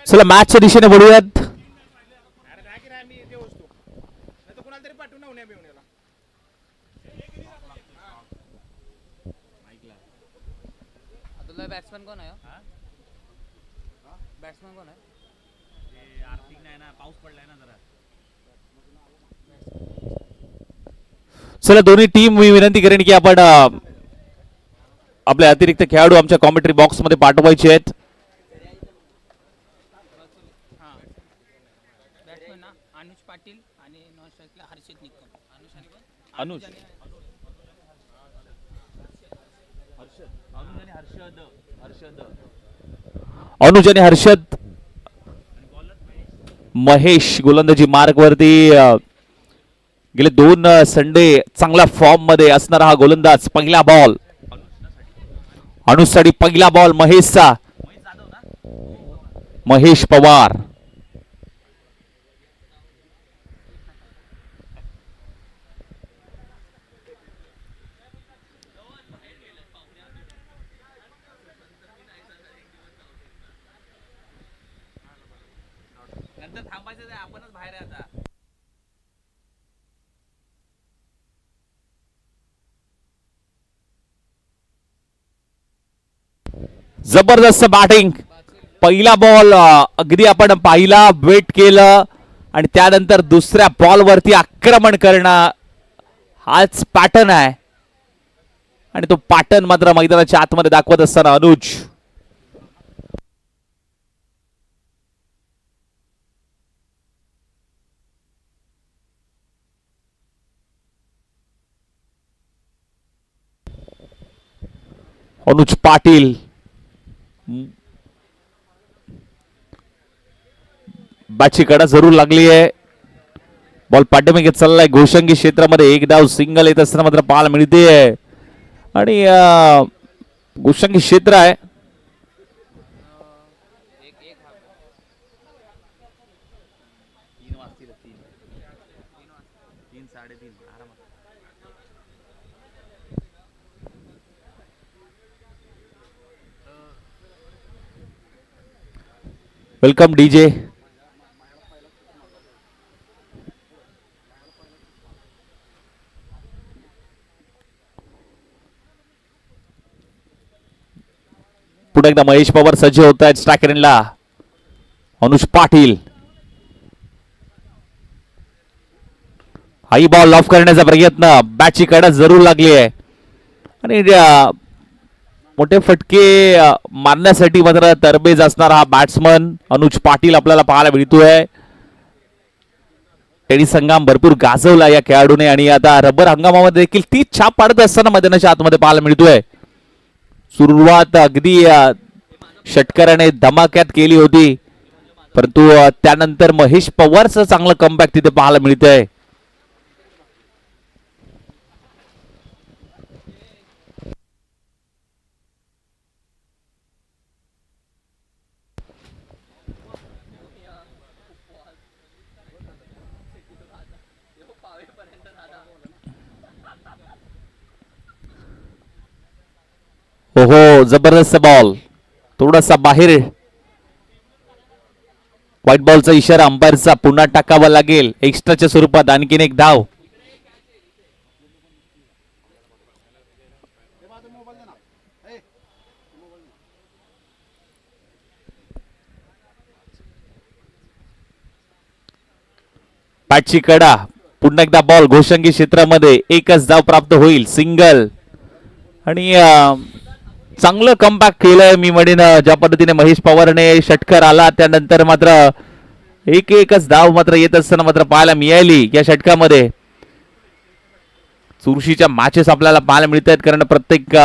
चला मॅचच्या दिशेने वळूयात. बॅट्समॅन कोण आहे? बॅट्समॅन कोण आहे? आर्थिक नाही ना, पाऊस पडलाय ना जरा. चला दोन्ही टीम मी विनंती करेन की आपण आपले अतिरिक्त खेळाडू आमच्या कॉमेंट्री बॉक्स मध्ये पाठवायचे आहेत. बॅट्समॅन ना अनुज पाटील आणि नॉन स्ट्राईकला हर्षित निकम. अनुज अनुज आणि हर्षद. महेश गोलंदाजी मार्ग वरती गेले 2 संडे चांगल्या फॉर्म मध्ये असणारा हा गोलंदाज. पहिला बॉल अनुजसाठी, पहिला बॉल महेशचा. महेश पवार नंतर थांबायचं आहे, आपणच बाहेर आहे आता. जबरदस्त बॅटिंग. पहिला बॉल अगदी आपण पाहिला, वेट केलं आणि त्यानंतर दुसऱ्या बॉल वरती आक्रमण करणं हाच पॅटर्न आहे आणि तो पॅटर्न मात्र मैदानाच्या आतमध्ये दाखवत असताना अनुज. अनुज पाटील बॅटची कडा जरूर लागली आहे. बॉल पाठीमागे चाललाय घोषंगी क्षेत्रामध्ये. एक धाव सिंगल येत असताना मात्र पाहायला मिळते आणि घोषंगी क्षेत्र आहे. Welcome DJ. पुढे एकदा महेश पवार सज्ज होत आहेत स्ट्रायकरला. अनुज पाटील हाई बॉल ऑफ करण्याचा प्रयत्न. बॅटची कडा जरूर लागली आहे आणि मोठे फटके मारण्यासाठी मात्र तरबेज असणारा हा बॅट्समन अनुज पाटील आपल्याला पाहायला मिळतोय. टेनिस हंगाम भरपूर गाजवला या खेळाडूने आणि आता रबर हंगामामध्ये देखील ती छाप पाडत असताना मैदानाच्या आतमध्ये पाहायला मिळतोय. सुरुवात अगदी षटकराने धमाक्यात केली होती, परंतु त्यानंतर महेश पवारचं चांगलं कमबॅक तिथे पाहायला मिळतंय. हो जबरदस्त बॉल, थोडासा बाहेर. व्हाईट बॉलचा इशारा अंपायरचा पुन्हा टाकावा लागेल. एक्स्ट्राच्या स्वरूपात आणखीन एक धाव. बॅटची कडा, पुन्हा एकदा बॉल घोषंगी क्षेत्रामध्ये. एकच धाव प्राप्त होईल, सिंगल. आणि चांगलं कमबॅक केलंय मी म्हणेन ज्या पद्धतीने महेश पवारने षटकार आला त्यानंतर मात्र एकच धाव मात्र येत असताना मात्र पाहायला मिळाली या षटकामध्ये. चुरशीच्या मॅचेस आपल्याला पाहायला मिळत आहेत, कारण प्रत्येक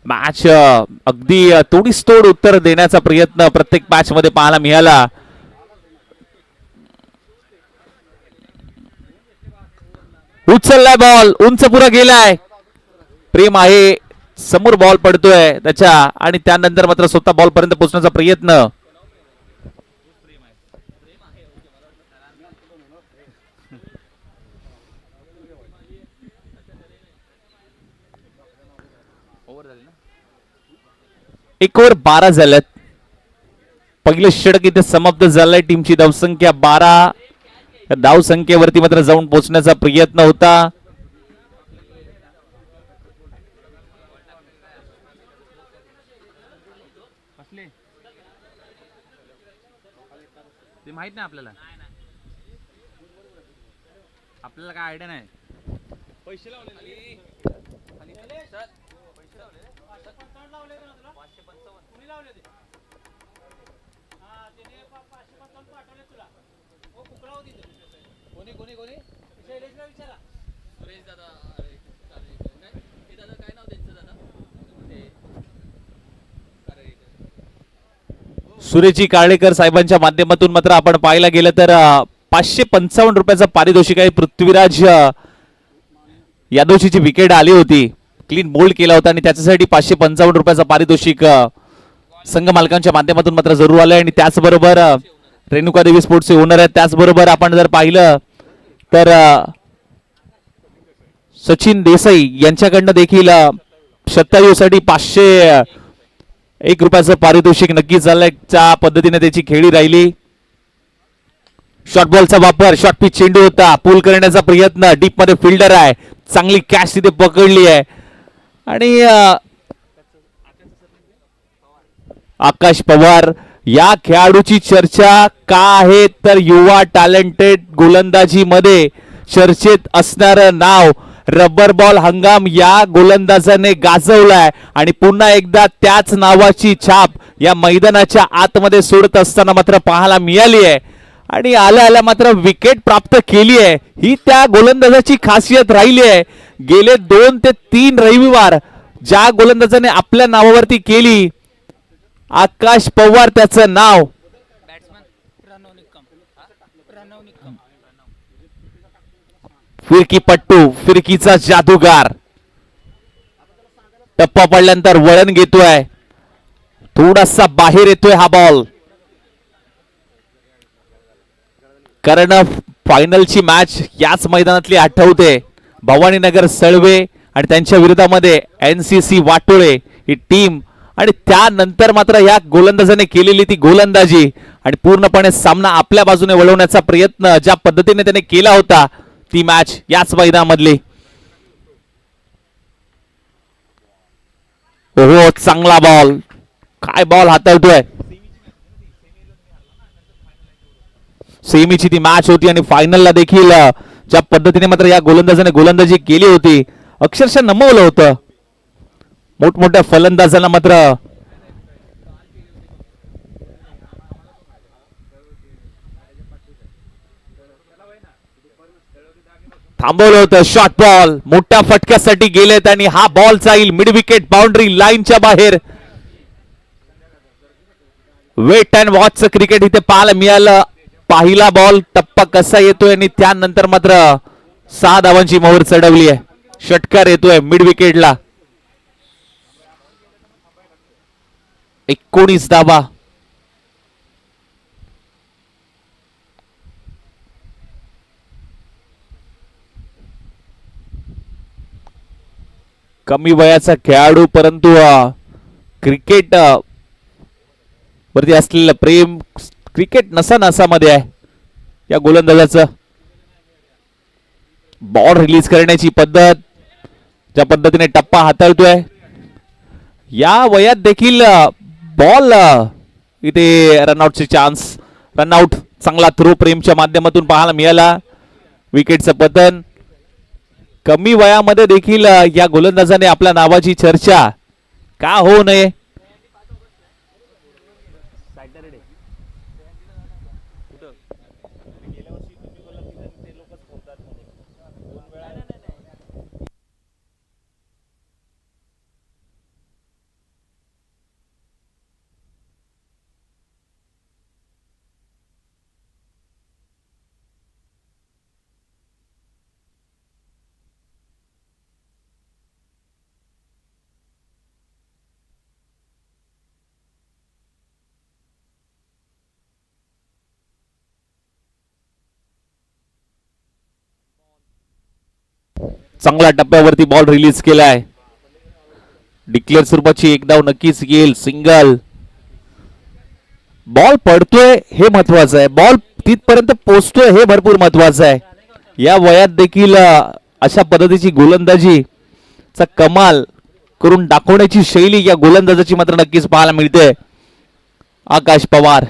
मॅच अगदी तोडीस तोड उत्तर देण्याचा प्रयत्न प्रत्येक मॅच मध्ये पाहायला मिळाला. उचललाय बॉल, उंच पुरा गेलाय. प्रेम आहे, समोर बॉल पडतोय त्याच्या आणि त्यानंतर मात्र स्वतः बॉल पर्यंत पोहोचण्याचा प्रयत्न. एक ओव्हर 12 झाल्यात. पहिलं षटक इथे समाप्त झालंय. टीमची धावसंख्या 12. धावसंख्येवरती मात्र जाऊन पोहोचण्याचा प्रयत्न होता. कसले ते माहित नाही आपल्याला. आपल्याला काय आयडिया नाही. पैसे लावले सुरेशजी काळेकर साहेबांच्या माध्यमातून मात्र आपण पाहायला गेलं तर 555 रुपयाचं पारितोषिक आहे. पृथ्वीराज यादवची जी विकेट आली होती, क्लीन बोल्ड केला होता आणि त्याच्यासाठी 555 रुपयाचं पारितोषिक संघ मालकांच्या माध्यमातून मात्र जरूर आलंय. आणि त्याचबरोबर रेणुका देवी स्पोर्ट्सचे ओनर आहेत. त्याचबरोबर आपण जर पाहिलं तर सचिन देसाई यांच्याकडनं देखील शतायूसाठी 501 रुपयाचं पारितोषिक नक्कीच झालंय. त्या पद्धतीने त्याची खेळी राहिली. शॉर्ट बॉलचा वापर, शॉर्ट पिच चेंडू होता, पूल करण्याचा प्रयत्न, डीप मध्ये फिल्डर आहे, चांगली कॅच तिथे पकडली आहे. आणि आकाश पवार या खेळाडूची चर्चा का आहे तर युवा टॅलेंटेड गोलंदाजी मध्ये चर्चेत असणारं नाव रबर बॉल हंगाम या गोलंदाजाने गाजवलाय. आणि पुन्हा एकदा त्याच नावाची छाप या मैदानाच्या आतमध्ये सोडत असताना मात्र पाहायला मिळाली आहे. आणि आल्या आल्या मात्र विकेट प्राप्त केली आहे. ही त्या गोलंदाजाची खासियत राहिली आहे. गेले 2 ते 3 रविवार ज्या गोलंदाजाने आपल्या नावावरती केली, आकाश पवार त्याचं नाव. बॅट्समन रणव निकम. फिरकी पट्टू, फिरकीचा जादूगार. टप्पा पडल्यानंतर वळण घेतोय, थोडासा बाहेर येतोय हा बॉल. कारण फायनलची मॅच याच मैदानातली आठवते. भवानीनगर सळवे आणि त्यांच्या विरोधामध्ये NCC वाटोळे ही टीम. आणि त्यानंतर मात्र या गोलंदाजाने केलेली ती गोलंदाजी आणि पूर्णपणे सामना आपल्या बाजूने वळवण्याचा प्रयत्न ज्या पद्धतीने त्याने केला होता, ती मॅच याच मैदानामधली. ओहो, चांगला बॉल. काय बॉल हाताळतोय. सेमीची ती मॅच होती आणि फायनलला देखील ज्या पद्धतीने मात्र या गोलंदाजाने गोलंदाजी केली होती, अक्षरशः नमवलं होतं. मोठमोठ्या फलंदाजांना मात्र थांबवलं होतं. शॉर्ट बॉल मोठ्या फटक्यासाठी गेलेत आणि हा बॉल जाईल मिड विकेट बाउंड्री लाईनच्या बाहेर. वेट अँड वॉचचं क्रिकेट इथे पाहायला मिळालं. पहिला बॉल टप्पा कसा येतोय आणि त्यानंतर मात्र 6 धावांची मोहर चढवली आहे. षटकार येतोय मिड विकेटला. 19 धावा. कमी वयाचा खेळाडू परंतु क्रिकेट वरती असलेलं प्रेम, क्रिकेट नसा नसामध्ये आहे या गोलंदाजाचं. बॉल रिलीज करण्याची पद्धत, ज्या पद्धतीने टप्पा हाताळतोय, या वयात देखील बॉल इथे रनआउटचे चान्स. रनआउट, चांगला थ्रो प्रेमच्या माध्यमातून पाहायला मिळाला. विकेटचं पतन. कमी वयामध्ये देखील या गोलंदाजाने आपल्या नावाची चर्चा का होऊ नये. चांगल्या टप्प्यावरती बॉल रिलीज केलाय. डिक्लेअर स्वरूपाची एक धाव नक्कीच येईल. सिंगल. बॉल पडतोय हे महत्वाचं आहे, बॉल तिथपर्यंत पोहोचतोय हे भरपूर महत्वाचं आहे. या वयात देखील अशा पद्धतीची गोलंदाजी चा कमाल करून दाखवण्याची शैली या गोलंदाजाची मात्र नक्कीच पाहायला मिळते. आकाश पवार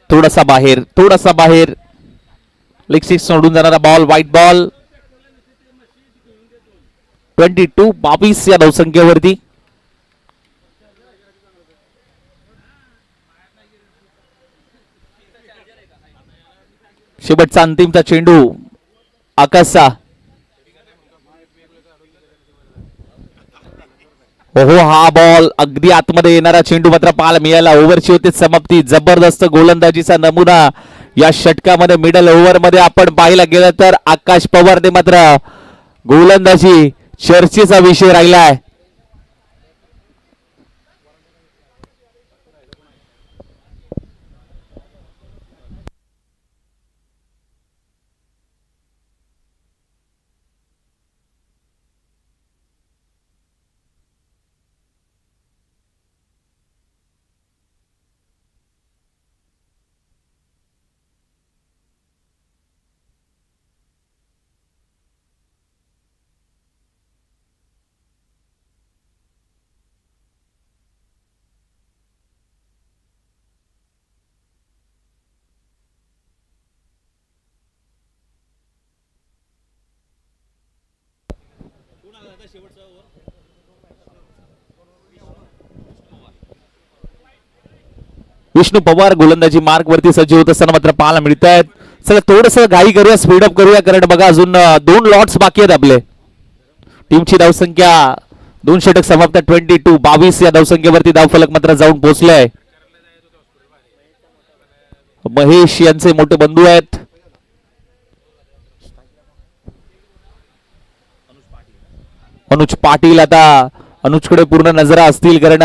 थोडासा बाहेर लेग सिक्स सोडून जाणारा बॉल, व्हाईट बॉल. 22 या धावसंख्येवरती. शेवटचा अंतिमचा चेंडू आकाशचा. हो, हा बॉल अगदी आतमध्ये येणारा चेंडू मात्र पाहायला मिळाला. ओव्हरची होते समाप्ती. जबरदस्त गोलंदाजीचा नमुना या षटकामध्ये मिडल ओव्हर मध्ये आपण पाहायला गेलं तर आकाश पवारने मात्र गोलंदाजी चर्चेचा विषय राहिलाय. विष्णू पवार गोलंदाजी मार्ग वरती सज्ज होत असताना मात्र पाहायला मिळत आहेत. चला थोडस घाई करूया, स्पीडअप करूया, कारण बघा अजून 2 लॉट्स बाकी आहेत आपले. टीमची धावसंख्या 2 षटक समाप्त. 22 या धावसंख्येवरती धावफलक मात्र जाऊन पोहोचलाय. महेश यांचे मोठे बंधू आहेत. अनुज पाटील. आता अनुजकडे पूर्ण नजरा असतील, कारण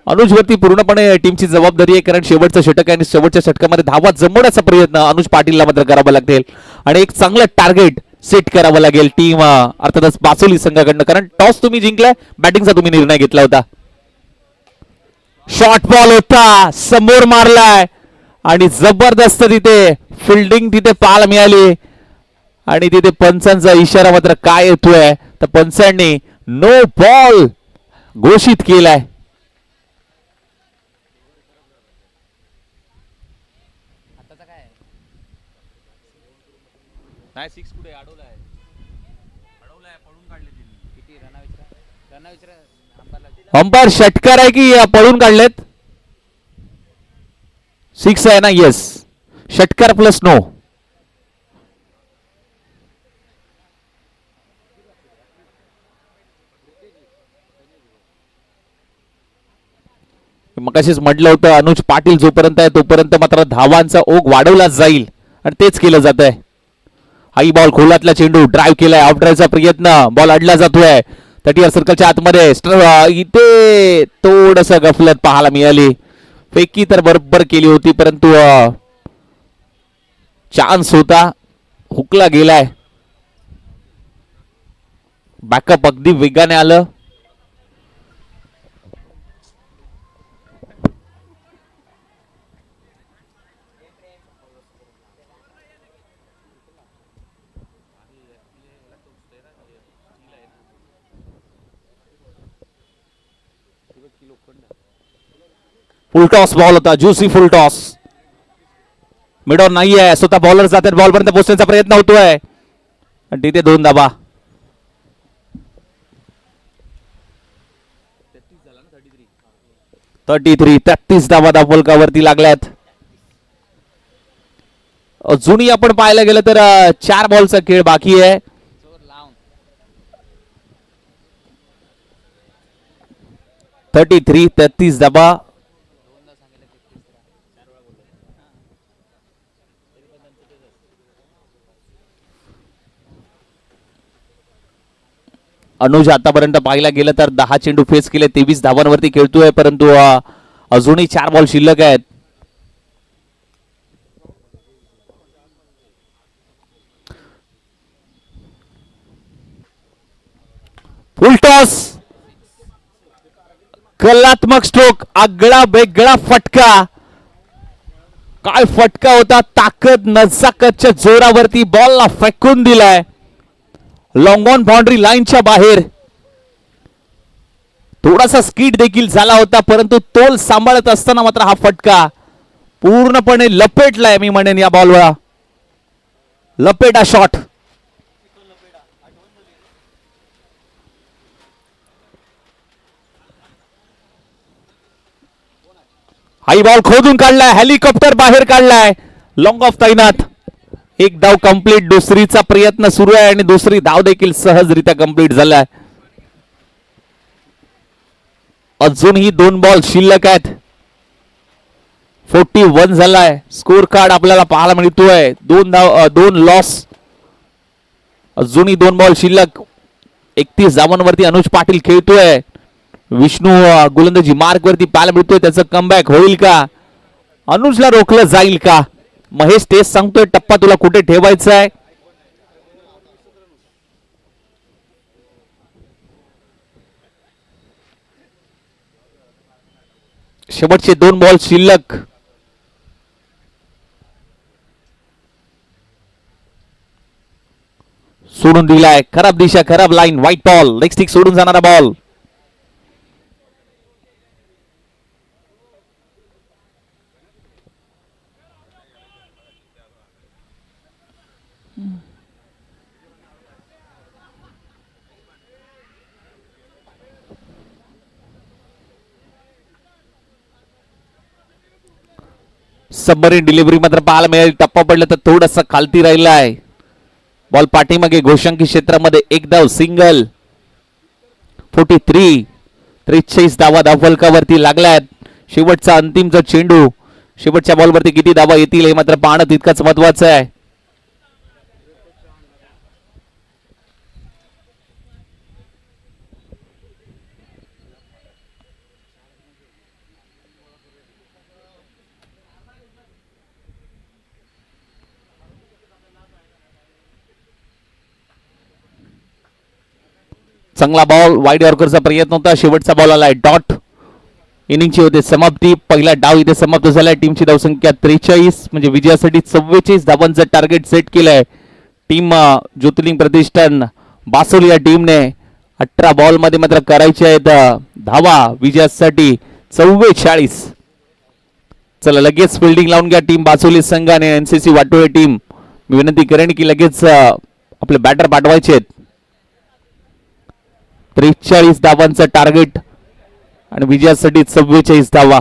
अनुज वरती पूर्णपणे टीमची जबाबदारी आहे, कारण शेवटचं षटक आहे आणि शेवटच्या षटकामध्ये धावा जमवण्याचा प्रयत्न अनुज पाटीलला मात्र करावा लागेल आणि एक चांगलं टार्गेट सेट करावं लागेल टीम अर्थातच बासोली संघाकडनं, कारण टॉस तुम्ही जिंकलाय, बॅटिंगचा तुम्ही निर्णय घेतला होता. शॉर्ट बॉल होता, समोर मारलाय आणि जबरदस्त तिथे फिल्डिंग तिथे पाहायला मिळाली आणि तिथे पंचांचा इशारा मात्र काय येतोय, तर पंचांनी नो बॉल घोषित केलाय. नाही, 6 कुठे अडवलाय पळून काढले त्यांनी. किती रना विचारा अंपायर षटकार आहे की पळून काढलेत? 6 आहे ना? येस, षटकार प्लस नो. मगाशीच म्हटलं होतं अनुज पाटील जोपर्यंत आहे तोपर्यंत मात्र धावांचा ओघ वाढवला जाईल आणि तेच केलं जात आहे. हाई बॉल, खोलातला चेंडू, ड्राईव्ह केलाय, ऑफ ड्राईव्हचा प्रयत्न, बॉल अडला जातोय 30 सर्कलच्या आतमध्ये. इथे थोडस गफलत पाहायला मिळाली. फेकी तर बरोबर केली होती, परंतु चान्स होता, हुकला गेलाय. बॅकअप अगदी वेगाने आलं. फुल टॉस बॉल होता, ज्युसी फुल टॉस. मिडॉर नाहीये, स्वतः बॉलर जातात, बॉल पर्यंत पोहोचण्याचा प्रयत्न होतोय आणि तिथे 2 धाबा. 33 धाबा धावफलकावरती लागल्यात. अजूनही आपण पाहायला गेलं तर 4 बॉलचा खेळ बाकी आहे. 33 धाबा. अनुज आतापर्यंत पाहायला गेलं तर 10 चेंडू फेस केले, 23 धावांवरती खेळतोय, परंतु अजूनही 4 बॉल शिल्लक आहेत. फुल टॉस, कलात्मक स्ट्रोक, आगळा वेगळा फटका. काय फटका होता, ताकद नजाकतच्या जोरावरती बॉलला फेकून दिलाय लॉंग ऑन बाउंड्री लाईनच्या बाहेर. थोडासा स्किड देखील झाला होता, परंतु तोल सांभाळत असताना मात्र हा फटका पूर्णपणे लपेटलाय मी म्हणेन या बॉलवर. लपेटा शॉट. हाई बॉल खोदून काढलाय, हेलिकॉप्टर बाहेर काढलाय. लॉंग ऑफ तैनात. एक धाव कंप्लीट, दुसरीचा प्रयत्न सुरू आहे आणि दुसरी धाव देखील सहजरित्या कंप्लीट झालाय. अजूनही 2 बॉल शिल्लक आहेत. 41 झालाय स्कोर कार्ड आपल्याला पाहायला मिळतोय. 2 लॉस, अजूनही 2 बॉल शिल्लक. 31 धावांवरती अनुज पाटील खेळतोय. विष्णू गोलंदाजी मार्क वरती पाहायला मिळतोय. त्याचं कमबॅक होईल का, अनुजला रोखलं जाईल का. महेश तेच सांगतोय, टप्पा तुला कुठे ठेवायचा आहे. शेवटचे 2 बॉल शिल्लक. सोडून दिलाय, खराब दिशा, खराब line, white ball, leg stick सोडून जाणारा बॉल. सबमरीन डिलिव्हरी मात्र पाहायला मिळेल. टप्पा पडला तर थोडासा खालती राहिला आहे बॉल. पाठीमागे घोषंकी क्षेत्रामध्ये एक धाव, सिंगल. 43 धावा धावफलकावरती लागल्यात. शेवटचा अंतिम जो चेंडू, शेवटच्या बॉलवरती किती धावा येतील हे मात्र पाहणं तितकंच महत्वाचं आहे. चांगला बॉल, वाईड यॉर्करचा प्रयत्न होता. शेवटचा बॉल आलाय डॉट. इनिंगची होते समाप्ती. पहिला डाव इथे समाप्त झालाय. टीमची धावसंख्या 43, म्हणजे विजयासाठी 44 धावांचं टार्गेट सेट केलंय. टीम ज्योतिर्लिंग प्रतिष्ठान बासोली या टीमने 18 बॉल मध्ये मात्र करायचे आहेत धावा विजयासाठी 44. चला लगेच फिल्डिंग लावून घ्या टीम बासोली संघ आणि एनसीसी वाटोळे टीम. मी विनंती करेन की लगेच आपले बॅटर पाठवायचे आहेत. 43 धावांचं टार्गेट आणि विजयासाठी 44 धावा.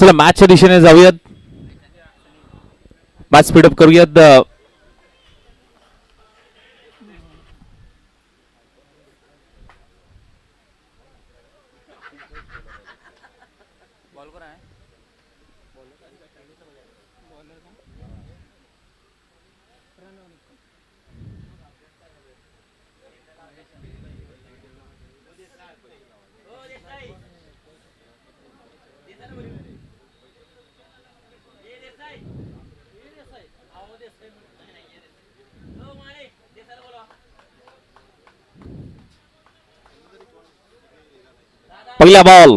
चला मॅचच्या दिशेने जाऊयात, मॅच स्पीडअप करूयात. बॉल कोण आहे? पहिला बॉल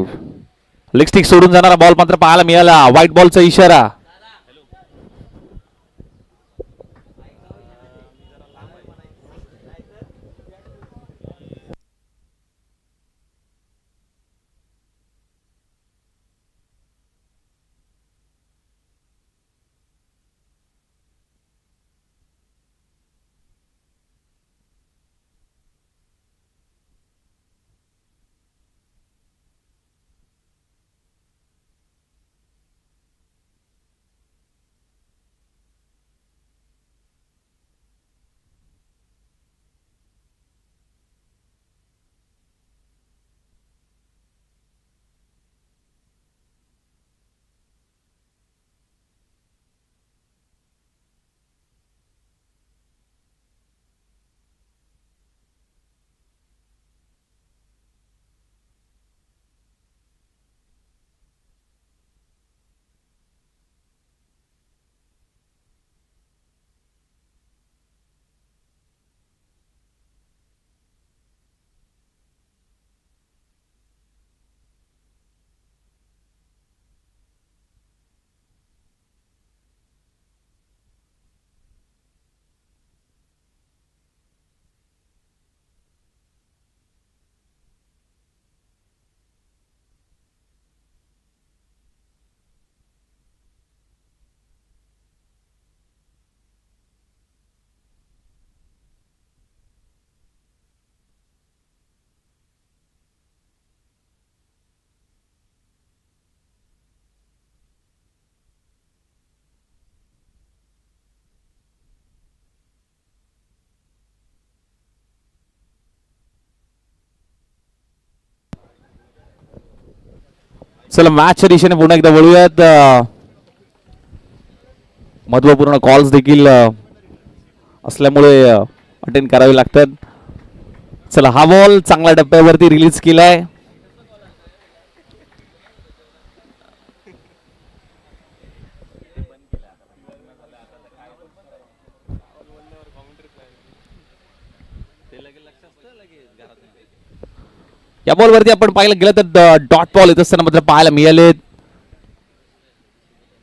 लेग स्टिक सोडून जाणारा बॉल मात्र पाहायला मिळाला. व्हाईट बॉलचा इशारा. चला मॅचच्या दिशेने पुन्हा एकदा वळूयात. महत्वपूर्ण कॉल्स देखील असल्यामुळे अटेंड करावे लागतात. चला हा बॉल चांगल्या टप्प्यावरती रिलीज केलाय. या बॉलवरती आपण पाहायला गेलं तर डॉट बॉल येत असताना मात्र पाहायला मिळाले.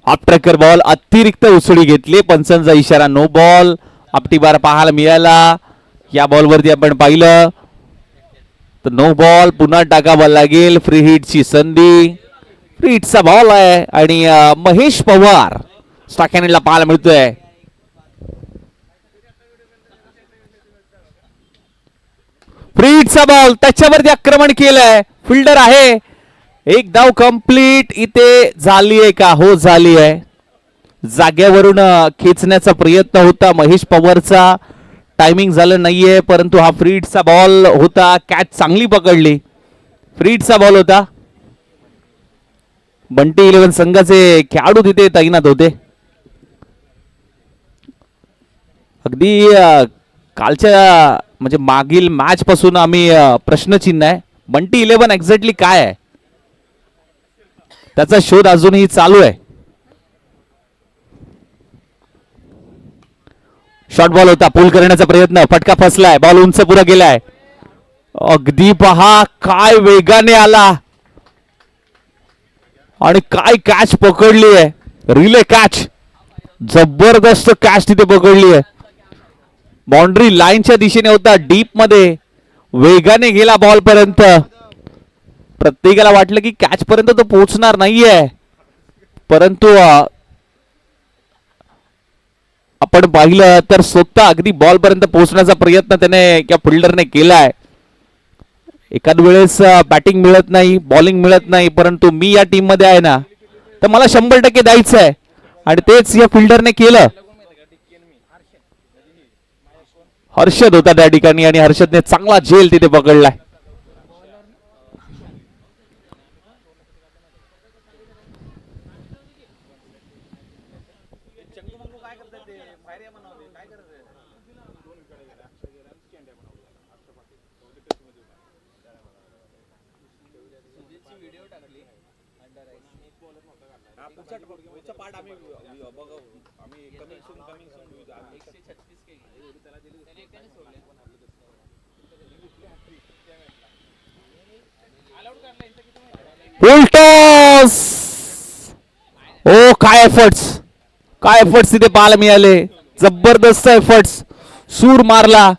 ऑफ ट्रॅकर बॉल अतिरिक्त उसळी घेतली. पंचांचा इशारा नो बॉल. आपटी बार पाहायला मिळाला. या बॉलवरती आपण पाहिलं तर नो बॉल. पुन्हा टाकावा लागेल. फ्री हिटची संधी. फ्री हिटचा बॉल आहे आणि महेश पवार स्टॅकॅनला पाहायला मिळतोय. फ्री हिटचा बॉल त्याच्यावरती आक्रमण केलंय. फिल्डर आहे. एक धाव कंप्लीट इथे झाली आहे का? हो झाली आहे. जाग्यावरून खेचण्याचा प्रयत्न होता महेश पवारचा. टायमिंग झालं नाहीये परंतु हा फ्री हिटचा बॉल होता. कॅच चांगली पकडली. फ्री हिटचा बॉल होता. बंटी 11 संघाचे खेळाडू तिथे तैनात होते. अगदी कालच्या म्हणजे मागील मॅच पासून आम्ही प्रश्नचिन्ह आहे. बंटी 11 एक्झॅक्टली काय आहे त्याचा शोध अजूनही चालू आहे. शॉर्ट बॉल होता. पुल करण्याचा प्रयत्न. फटका फसलाय. बॉल उंच पुरा गेलाय. अगदी पहा काय वेगाने आला आणि काय कॅच पकडली आहे. Relay catch. जबरदस्त कॅच तिथे पकडली आहे. बाउंड्री लाईनच्या दिशेने होता. डीप मध्ये वेगाने गेला बॉल पर्यंत. प्रत्येकाला वाटलं की कॅच पर्यंत तो पोहोचणार नाहीये परंतु आपण पाहिलं तर स्वतः अगदी बॉल पर्यंत पोहोचण्याचा प्रयत्न त्याने त्या फिल्डरने केलाय. एखाद वेळेस बॅटिंग मिळत नाही, बॉलिंग मिळत नाही परंतु मी या टीम मध्ये आहे ना तर मला 100% द्यायचं आहे आणि तेच या फिल्डरने केलं. हर्षद होता त्या ठिकाणी आणि हर्षदने चांगला झेल तिथे पकडलाय. उलटॉस. ओ काय एफर्ट्स तिथे पाहायला मिळाले. जबरदस्त एफर्ट्स. सूर मारला.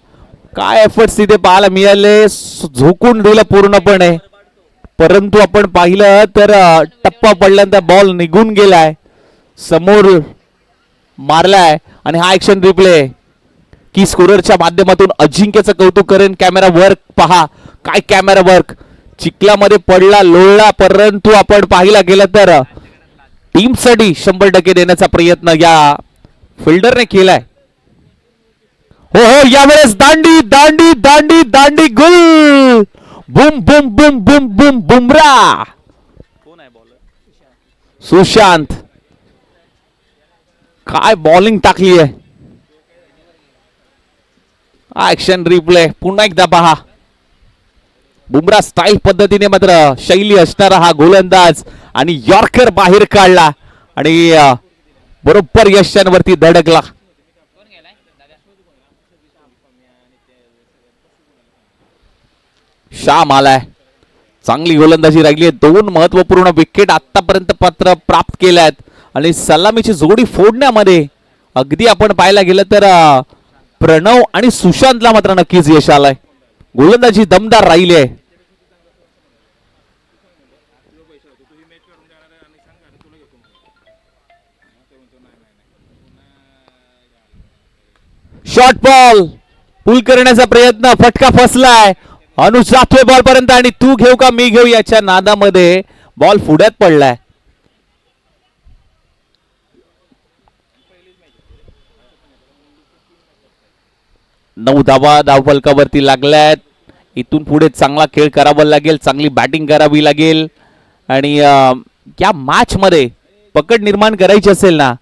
काय एफर्ट्स तिथे पाहायला मिळाले. झोकून दिलं पूर्णपणे. परंतु आपण पाहिलं तर टप्पा पडल्यानंतर बॉल निघून गेलाय. समोर मारलाय आणि हा ऍक्शन रिप्ले की स्कोररच्या माध्यमातून अजिंक्यचं कौतुक करेन. कॅमेरा वर्क पहा. काय कॅमेरा वर्क. चिखलामध्ये पडला लोळला परंतु आपण पाहिला गेलं तर टीमसाठी 100% देण्याचा प्रयत्न या फिल्डरने केलाय. हो हो यावेळेस दांडी दांडी दांडी दांडी गुल. बुम बुम बुम बुम बुम बुमरा. कोण आहे बॉलर? सुशांत. काय बॉलिंग टाकली आहे. ऍक्शन रिप्ले पुन्हा एकदा पहा. बुमरा स्टाईल पद्धतीने मात्र शैली असणारा हा गोलंदाज आणि यॉर्कर बाहेर काढला आणि बरोबर यशांवरती धडकला. श्याम आलाय. चांगली गोलंदाजी राहिली आहे. 2 महत्वपूर्ण विकेट आतापर्यंत पात्र प्राप्त केल्या आहेत आणि सलामीची जोडी फोडण्यामध्ये अगदी आपण पाहायला गेलं तर प्रणव आणि सुशांतला मात्र नक्कीच यश आलंय. गोलंदाजी दमदार राहिली आहे. शॉर्ट बॉल पुल करण्याचा प्रयत्न. फटका फसलाय. अनुज जातोय बॉल पर्यंत आणि तू घेऊ का मी घेऊ याच्या नादामध्ये बॉल पुढ्यात पडलाय. नऊ धावा धावफलकावरती लागल्यात. इथून पुढे चांगला खेळ करावा लागेल. चांगली बॅटिंग करावी लागेल आणि या मॅच मध्ये पकड निर्माण करायची असेल ना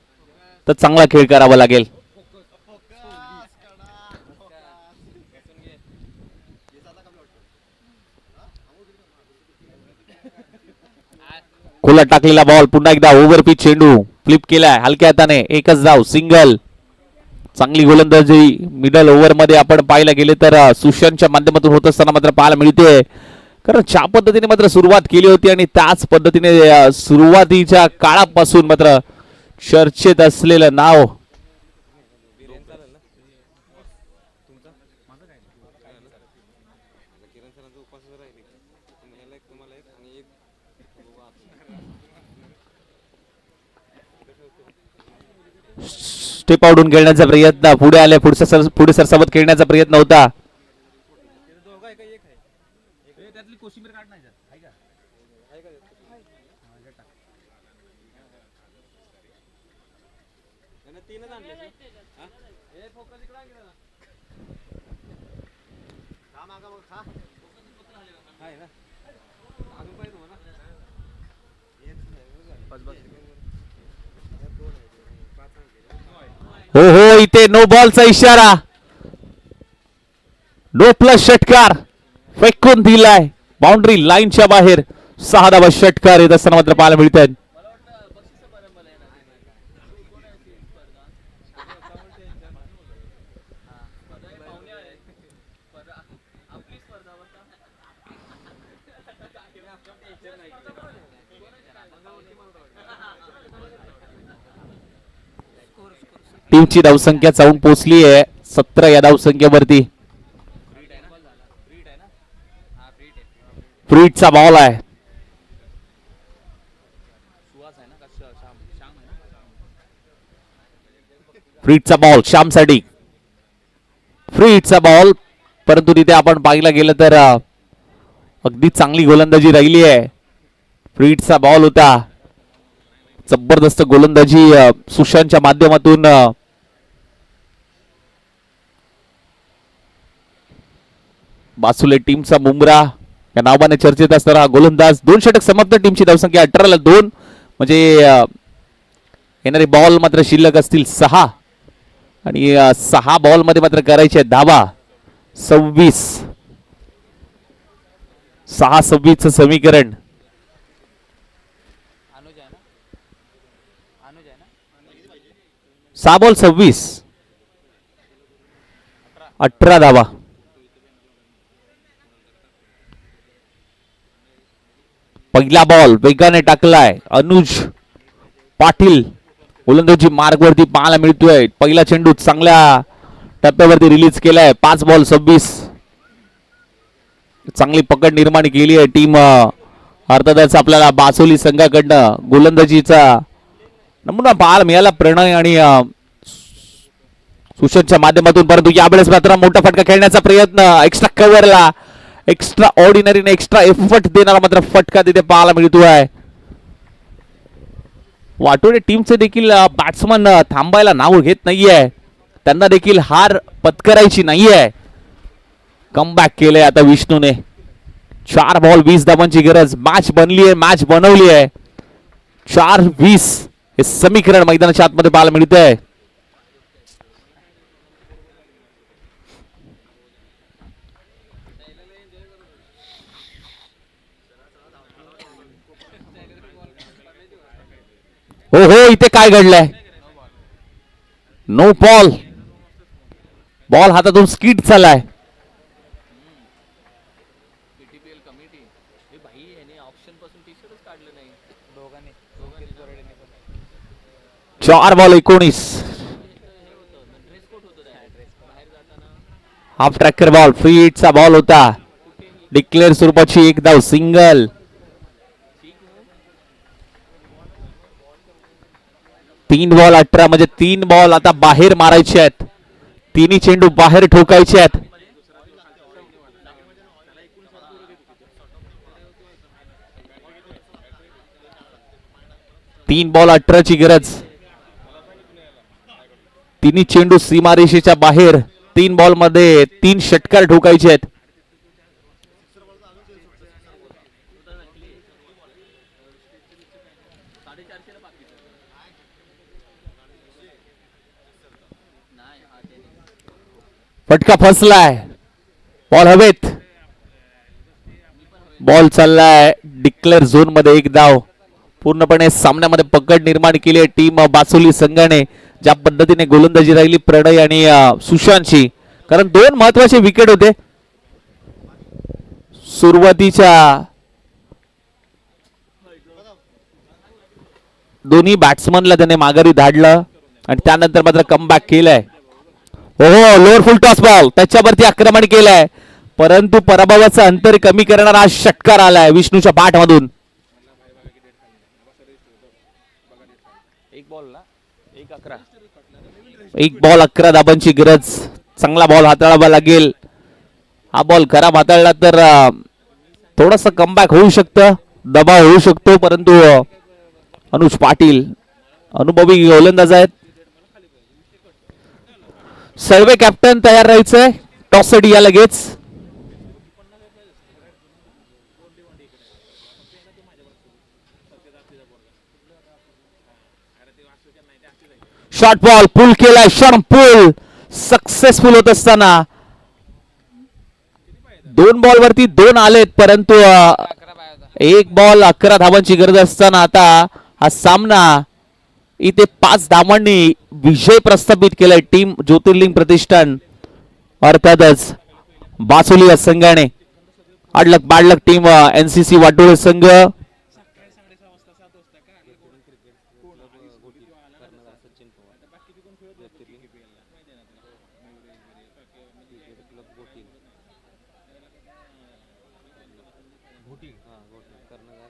तर चांगला खेळ करावा लागेल. खुला टाकलेला बॉल पुन्हा एकदा ओव्हर पिच चेंडू फ्लिप केलाय हलक्या हाताने. एकच धाव सिंगल. चांगली गोलंदाजी मिडल ओव्हर मध्ये आपण पाहायला गेले तर सुशांतच्या माध्यमातून होत असताना मात्र पाहायला मिळते. कारण ज्या पद्धतीने मात्र सुरुवात केली होती आणि त्याच पद्धतीने सुरुवातीच्या काळापासून मात्र चर्चेत असलेलं नाव स्टेप आउटून खेळण्याचा प्रयत्न. पुढे आले. पुढे सरसावत खेळण्याचा प्रयत्न होता. हो हो इथे नो बॉलचा इशारा. नो प्लस षटकार फेकून दिलाय बाउंड्री लाईनच्या बाहेर. 6 धावा षटकार येत असताना मात्र पाहायला मिळतात. टीमची धावसंख्या जाऊन पोहोचली आहे 17 या धावसंख्येवरती. फ्रीटचा बॉल आहे. फ्रीटचा बॉल श्यामसाठी. फ्रीटचा बॉल परंतु तिथे आपण पाहिला गेलं तर अगदी चांगली गोलंदाजी राहिली आहे. फ्रीटचा बॉल होता. जबरदस्त गोलंदाजी सुशांतच्या माध्यमातून बासुले टीमचा मुंब्रा या नावाने चर्चेत असणारा गोलंदाज. 2 षटक समाप्त. टीमची धावसंख्या 18 ला 2. म्हणजे येणारे बॉल मात्र शिल्लक असतील 6 आणि 6 बॉल मध्ये मात्र करायचे धावा 26. 6-26 चं समीकरण. अनुज आहे ना, अनुज आहे ना. 6 बॉल 26, 18 धावा. पहिला बॉल वेगाने टाकलाय अनुज पाटील. गोलंदाजी मार्गवरती पाहायला मिळतोय. पहिला चेंडू चांगल्या टप्प्यावरती रिलीज केलाय. 5 बॉल 26. चांगली पकड निर्माण केली आहे टीम. अर्थातच आपल्याला बासोली संघाकडनं गोलंदाजीचा नमुना पाहायला मिळाला प्रणय आणि सुशांतच्या माध्यमातून. परंतु यावेळेस मात्र मोठा फटका खेळण्याचा प्रयत्न. एक्स्ट्रा कव्हरला एक्स्ट्रा ऑर्डिनरीने एक्स्ट्रा एफर्ट देणारा मात्र फटका तिथे पाहायला मिळतोय. वाटोळे टीमचे देखील बॅट्समन थांबायला नाव घेत नाहीये. त्यांना देखील हार पत्करायची नाहीये. कमबॅक केलंय आता विष्णूने. 4 बॉल 20 धावांची गरज. मॅच बनली आहे, मॅच बनवली आहे. 4-20 हे समीकरण मैदानाच्या आतमध्ये पाहायला मिळतंय. हो हो, इथे काय घडलंय? No ball. बॉल हातातून स्किट झालाय. पीटीपीएल कमिटी हे भाई याने ऑप्शन पासून टी शर्टच काढलं नाही दोघांनी दोघेच बोराडेने पण. 4 बॉल 19. ड्रेस कोड होतं त्या बाहेर जाताना. हाफ ट्रॅकर बॉल फ्री हिटचा बॉल होता. डिक्लेअर स्वरूपाची एक धाव सिंगल. 3 बॉल 18 म्हणजे 3 बॉल आता बाहेर मारायचे आहेत. तिन्ही चेंडू बाहेर ठोकायचे आहेत. 3 बॉल 18 ची गरज. तिन्ही चेंडू सीमारेषेच्या बाहेर. 3 बॉल मध्ये 3 षटकार ठोकायचे आहेत. फटका फसलाय. बॉल हवेत. बॉल चाललाय डिक्लेअर झोन मध्ये. एक धाव. पूर्णपणे सामन्यामध्ये पकड निर्माण केली आहे टीम बासोली संघाने. ज्या पद्धतीने गोलंदाजी राहिली प्रणय आणि सुशांतची. कारण 2 महत्वाचे विकेट होते सुरुवातीच्या. दोन्ही बॅट्समनला त्याने माघारी धाडलं आणि त्यानंतर मात्र कमबॅक केलंय. हो हो, लोअर फुल टॉस बॉल त्याच्यावरती आक्रमण केलंय. परंतु पराभवाचं अंतर कमी करणारा षटकार आलाय विष्णूच्या बॅटमधून. 1 बॉल ना 1-11. 1 बॉल 11 धाबांची गरज. चांगला बॉल हाताळावा लागेल. हा बॉल खराब हाताळला तर थोडस कमबॅक होऊ शकतं, दबाव होऊ शकतो. परंतु अनुज पाटील अनुभवी गोलंदाज आहेत. सर्वे कॅप्टन तयार राहायचंय टॉस साठी या लगेच. शॉर्ट बॉल पुल केलाय. शॉर्ट पुल सक्सेसफुल होत असताना 2 बॉल वरती 2 आलेत. परंतु 11 बाहेर होता. 1 बॉल 11 धावांची गरज असताना आता हा सामना इथे 5 धावांनी विजय प्रस्थापित केलाय टीम ज्योतिर्लिंग प्रतिष्ठान. अर्थातच बासोली या संघाने. अडलक बाडलक टीम एनसीसी वाटोळे संघ. कर्णधार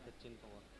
सचिन पवार.